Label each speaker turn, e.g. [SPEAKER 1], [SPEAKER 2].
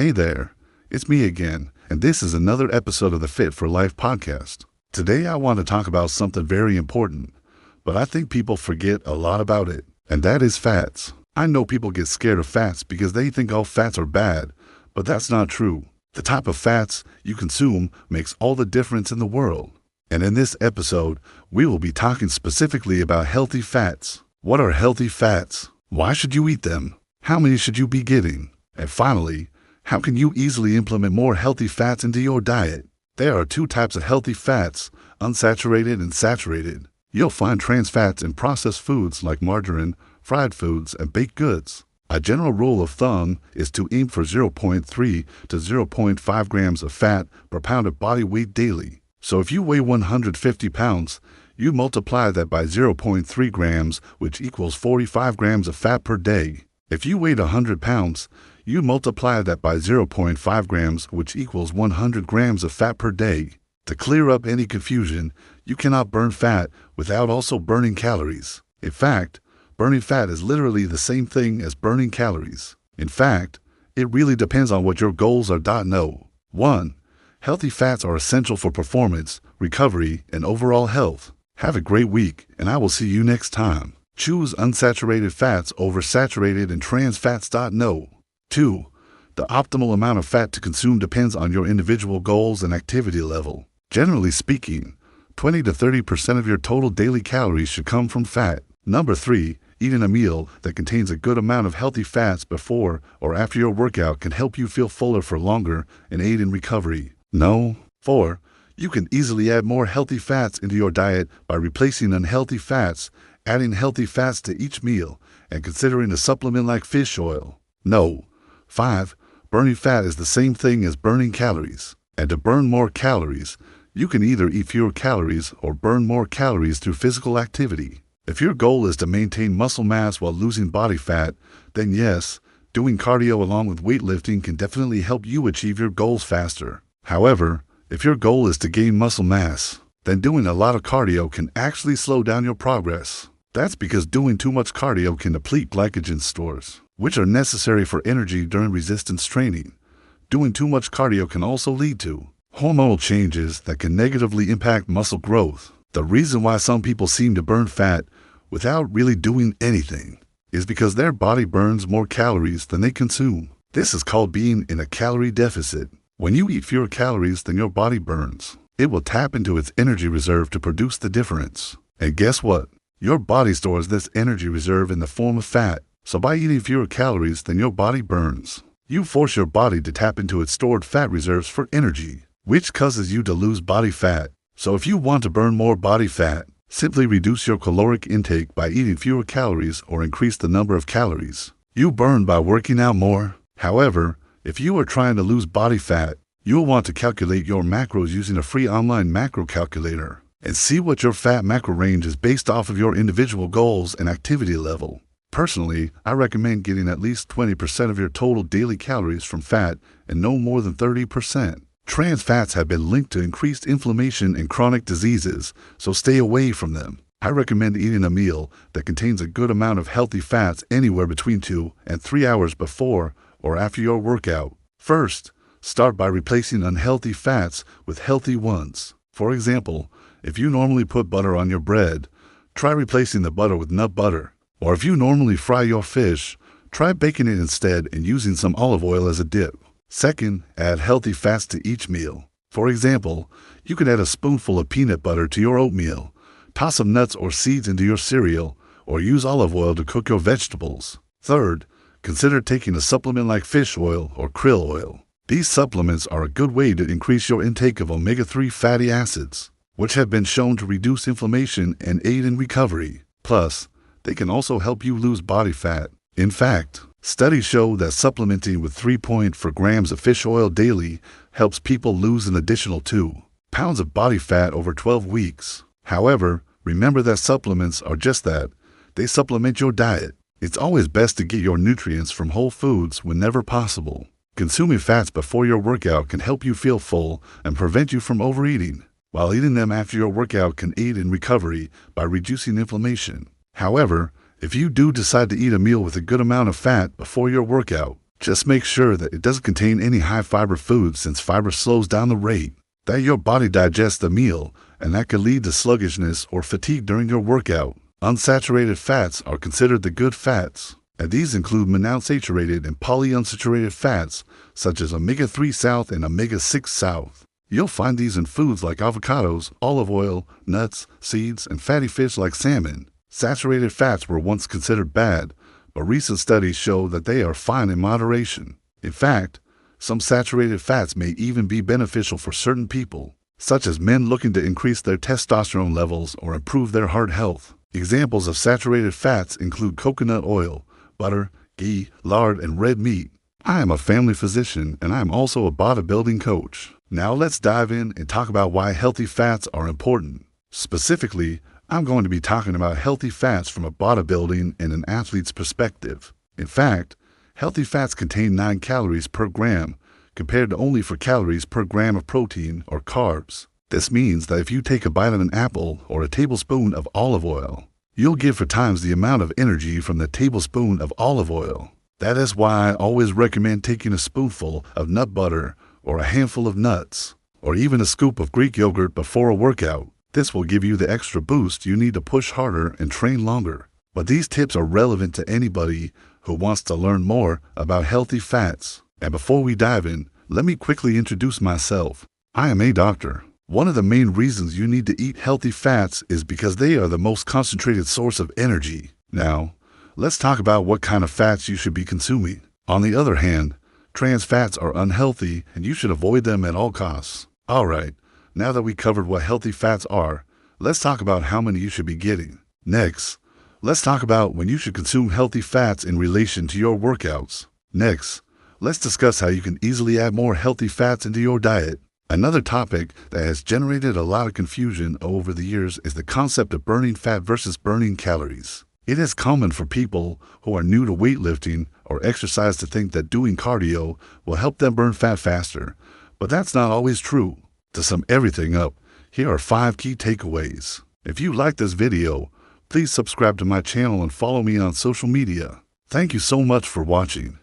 [SPEAKER 1] Hey there, it's me again, and this is another episode of the Fit for Life podcast. Today I want to talk about something very important, but I think people forget a lot about it, and that is fats. I know people get scared of fats because they think all fats are bad, but that's not true. The type of fats you consume makes all the difference in the world. And in this episode, we will be talking specifically about healthy fats. What are healthy fats? Why should you eat them? How many should you be getting? And finally, how can you easily implement more healthy fats into your diet? There are two types of healthy fats, unsaturated and saturated. You'll find trans fats in processed foods like margarine, fried foods, and baked goods. A general rule of thumb is to aim for 0.3 to 0.5 grams of fat per pound of body weight daily. So if you weigh 150 pounds, you multiply that by 0.3 grams, which equals 45 grams of fat per day. If you weighed 100 pounds, you multiply that by 0.5 grams, which equals 100 grams of fat per day. To clear up any confusion, you cannot burn fat without also burning calories. In fact, burning fat is literally the same thing as burning calories. In fact, it really depends on what your goals are. 1. Healthy fats are essential for performance, recovery, and overall health. Have a great week, and I will see you next time. Choose unsaturated fats over saturated and trans fats. 2. The optimal amount of fat to consume depends on your individual goals and activity level. Generally speaking, 20 to 30% of your total daily calories should come from fat. 3. Eating a meal that contains a good amount of healthy fats before or after your workout can help you feel fuller for longer and aid in recovery. 4. You can easily add more healthy fats into your diet by replacing unhealthy fats, adding healthy fats to each meal, and considering a supplement like fish oil. 5. Burning fat is the same thing as burning calories. And to burn more calories, you can either eat fewer calories or burn more calories through physical activity. If your goal is to maintain muscle mass while losing body fat, then yes, doing cardio along with weightlifting can definitely help you achieve your goals faster. However, if your goal is to gain muscle mass, then doing a lot of cardio can actually slow down your progress. That's because doing too much cardio can deplete glycogen stores, which are necessary for energy during resistance training. Doing too much cardio can also lead to hormonal changes that can negatively impact muscle growth. The reason why some people seem to burn fat without really doing anything is because their body burns more calories than they consume. This is called being in a calorie deficit. When you eat fewer calories than your body burns, it will tap into its energy reserve to produce the difference. And guess what? Your body stores this energy reserve in the form of fat. So by eating fewer calories than your body burns, you force your body to tap into its stored fat reserves for energy, which causes you to lose body fat. So if you want to burn more body fat, simply reduce your caloric intake by eating fewer calories or increase the number of calories you burn by working out more. However, if you are trying to lose body fat, you'll want to calculate your macros using a free online macro calculator and see what your fat macro range is based off of your individual goals and activity level. Personally, I recommend getting at least 20% of your total daily calories from fat and no more than 30%. Trans fats have been linked to increased inflammation and chronic diseases, so stay away from them. I recommend eating a meal that contains a good amount of healthy fats anywhere between 2 and 3 hours before or after your workout. First, start by replacing unhealthy fats with healthy ones. For example, if you normally put butter on your bread, try replacing the butter with nut butter. Or if you normally fry your fish, try baking it instead and using some olive oil as a dip. Second, add healthy fats to each meal. For example, you can add a spoonful of peanut butter to your oatmeal, toss some nuts or seeds into your cereal, or use olive oil to cook your vegetables. Third, consider taking a supplement like fish oil or krill oil. These supplements are a good way to increase your intake of omega-3 fatty acids, which have been shown to reduce inflammation and aid in recovery. Plus, they can also help you lose body fat. In fact, studies show that supplementing with 3.4 grams of fish oil daily helps people lose an additional 2 pounds of body fat over 12 weeks. However, remember that supplements are just that. They supplement your diet. It's always best to get your nutrients from whole foods whenever possible. Consuming fats before your workout can help you feel full and prevent you from overeating, while eating them after your workout can aid in recovery by reducing inflammation. However, if you do decide to eat a meal with a good amount of fat before your workout, Just make sure that it doesn't contain any high-fiber foods, since fiber slows down the rate that your body digests the meal, and that could lead to sluggishness or fatigue during your workout. Unsaturated fats are considered the good fats, and these include monounsaturated and polyunsaturated fats such as omega-3 South and omega-6 South. You'll find these in foods like avocados, olive oil, nuts, seeds, and fatty fish like salmon. Saturated fats were once considered bad, but recent studies show that they are fine in moderation. In fact, some saturated fats may even be beneficial for certain people, such as men looking to increase their testosterone levels or improve their heart health. Examples of saturated fats include coconut oil, butter, ghee, lard, and red meat. I am a family physician, and I am also a bodybuilding coach. Now let's dive in and talk about why healthy fats are important. Specifically, I'm going to be talking about healthy fats from a bodybuilding and an athlete's perspective. In fact, healthy fats contain 9 calories per gram, compared to only 4 calories per gram of protein or carbs. This means that if you take a bite of an apple or a tablespoon of olive oil, you'll get 4 times the amount of energy from the tablespoon of olive oil. That is why I always recommend taking a spoonful of nut butter or a handful of nuts, or even a scoop of Greek yogurt before a workout. This will give you the extra boost you need to push harder and train longer. But these tips are relevant to anybody who wants to learn more about healthy fats. And before we dive in, let me quickly introduce myself. I am a doctor. One of the main reasons you need to eat healthy fats is because they are the most concentrated source of energy. Now, let's talk about what kind of fats you should be consuming. On the other hand, trans fats are unhealthy and you should avoid them at all costs. Alright, now that we covered what healthy fats are, let's talk about how many you should be getting. Next, let's talk about when you should consume healthy fats in relation to your workouts. Next, let's discuss how you can easily add more healthy fats into your diet. Another topic that has generated a lot of confusion over the years is the concept of burning fat versus burning calories. It is common for people who are new to weightlifting or exercise to think that doing cardio will help them burn fat faster, but that's not always true. To sum everything up, here are 5 key takeaways. If you like this video, please subscribe to my channel and follow me on social media. Thank you so much for watching.